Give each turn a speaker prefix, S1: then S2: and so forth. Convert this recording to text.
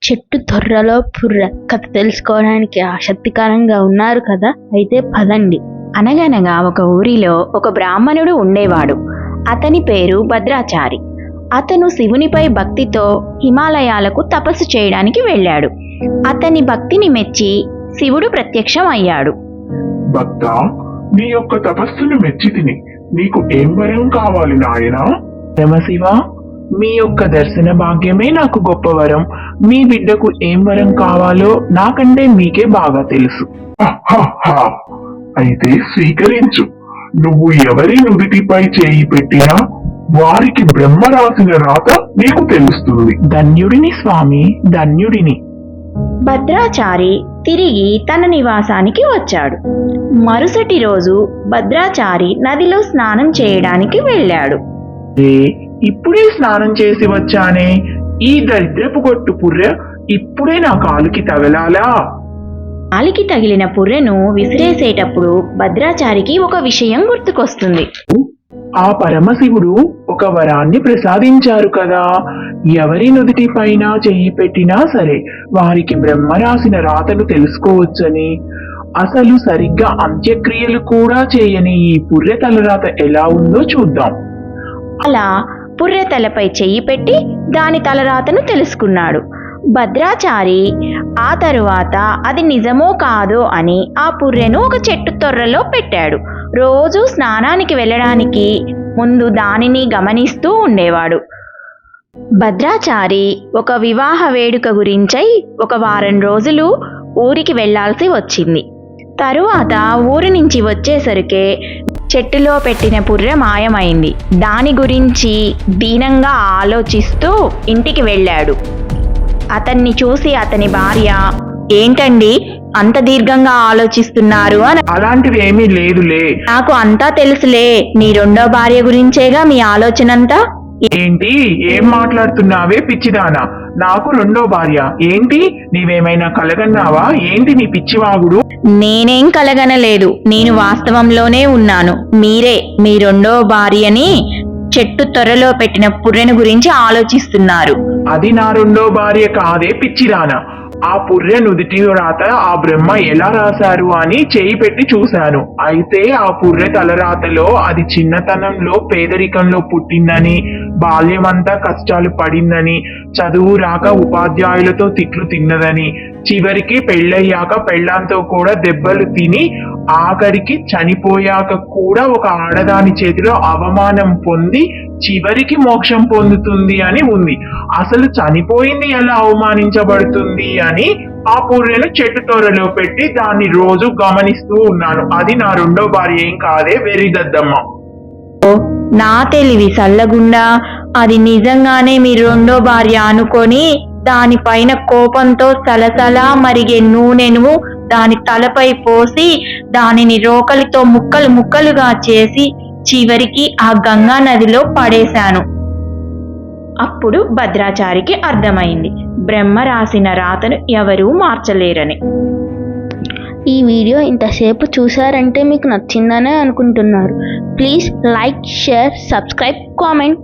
S1: చెట్టు తొర్రలో పుర్ర కథ తెలుసుకోవడానికి ఆసక్తికరంగా ఉన్నారు కదా, అయితే పదండి.
S2: అనగనగా ఒక ఊరిలో ఒక బ్రాహ్మణుడు ఉండేవాడు. అతని పేరు భద్రాచారి. అతను శివునిపై భక్తితో హిమాలయాలకు తపస్సు చేయడానికి వెళ్ళాడు. అతని భక్తిని మెచ్చి శివుడు ప్రత్యక్షం అయ్యాడు.
S3: భక్త, నీ యొక్క తపస్సును మెచ్చి తిని నీకు ఏం వరం కావాలి నాయనా?
S4: రమశివ, మీ యొక్క దర్శన భాగ్యమే నాకు గొప్ప వరం. మీ బిడ్డకు ఏం వరం కావాలో నాకంటే మీకే బాగా తెలుసు.
S3: హహహ. అయితే స్వీకరించు. నువ్వు ఎవరి నుదిటిపై చేయి పెట్టినా వారికి బ్రహ్మ రాసిన రాత నీకు తెలుస్తుంది.
S4: ధన్యుడిని స్వామి, ధన్యుడిని.
S2: భద్రాచారి తిరిగి తన నివాసానికి వచ్చాడు. మరుసటి రోజు భద్రాచారి నదిలో స్నానం చేయడానికి వెళ్ళాడు.
S4: ఇప్పుడే స్నానం చేసి వచ్చానే, ఈ దరిద్రపు గొట్టు పుర్రె ఇప్పుడే నా కాలుకి తగలాలా?
S2: కాలికి తగిలిన పుర్రెను విసిరేసేటప్పుడు భద్రాచారికి ఒక విషయం గుర్తుకొస్తుంది.
S4: ఆ పరమశివుడు ఒక వరాన్ని ప్రసాదించారు కదా, ఎవరి నుదిటి పైన చెయ్యి పెట్టినా సరే వారికి బ్రహ్మ రాసిన రాతను తెలుసుకోవచ్చని. అసలు సరిగ్గా అంత్యక్రియలు కూడా చేయని ఈ పుర్రె తలరాత ఎలా ఉందో చూద్దాం.
S2: అలా పుర్రె తలపై చెయ్యి పెట్టి దాని తలరాతను తెలుసుకున్నాడు. భద్రాచారి ఆ తరువాత అది నిజమో కాదో అని ఆ పుర్రెను ఒక చెట్టు తొర్రలో పెట్టాడు. రోజు స్నానానికి వెళ్ళడానికి ముందు దానిని గమనిస్తూ ఉండేవాడు. భద్రాచారి ఒక వివాహ వేడుక గురించై ఒక వారం రోజులు ఊరికి వెళ్లాల్సి వచ్చింది. తరువాత ఊరి నుంచి వచ్చేసరికే చెట్టులో పెట్టిన పుర్రె మాయమైంది. దాని గురించి దీనంగా ఆలోచిస్తూ ఇంటికి వెళ్ళాడు. అతన్ని చూసి అతని భార్య, ఏంటండి అంత దీర్ఘంగా ఆలోచిస్తున్నారు అని.
S4: అలాంటిది ఏమీ లేదులే.
S2: నాకు అంతా తెలుసులే, నీ రెండో భార్య గురించేగా మీ ఆలోచనంతా.
S4: ఏంటి, ఏం మాట్లాడుతున్నావే పిచ్చిదానా? నాకు రెండో భార్య ఏంటి? నీవేమైనా కలగన్నావా ఏంటి నీ పిచ్చివాగుడు?
S2: నేనేం కలగనలేదు, నేను వాస్తవంలోనే ఉన్నాను. మీరే మీ రెండో భార్యని చెట్టు త్వరలో పెట్టిన పుర్రెను గురించి ఆలోచిస్తున్నారు.
S4: అది నా రెండో భార్య కాదే పిచ్చిదానా. ఆ పుర్రె నుదిటి రాత ఆ బ్రహ్మ ఎలా రాశారు అని చేయి పెట్టి చూశాను. అయితే ఆ పుర్రె తలరాతలో అది చిన్నతనంలో పేదరికంలో పుట్టిందని, బాల్యమంతా కష్టాలు పడిందని, చదువు రాక ఉపాధ్యాయులతో తిట్లు తిన్నదని, చివరికి పెళ్ళయ్యాక పెళ్ళాంతో కూడా దెబ్బలు తిని, ఆఖరికి చనిపోయాక కూడా ఒక ఆడదాని చేతిలో అవమానం పొంది చివరికి మోక్షం పొందుతుంది అని ఉంది. అసలు చనిపోయింది ఎలా అవమానించబడుతుంది అని ఆ పుర్రెను చెట్టు తోరలో పెట్టి దాన్ని రోజు గమనిస్తూ ఉన్నాను. అది నా రెండో భార్య ఏం కాదే, వెర్రిదద్దమ్మ.
S2: నా తెలివి సల్లగుండా అది నిజంగానే మీ రెండో భార్య అనుకొని దానిపైన కోపంతో సలసలా మరిగే నూనెను దాని తలపై పోసి దానిని రోకలితో ముక్కలు ముక్కలుగా చేసి చివరికి ఆ గంగా నదిలో పడేశాను. అప్పుడు భద్రాచారికి అర్థమైంది, బ్రహ్మ రాసిన రాతను ఎవరూ మార్చలేరని.
S1: ఈ వీడియో ఇంతసేపు చూసారంటే మీకు నచ్చిందనే అనుకుంటున్నారు. Please like, share, subscribe, comment.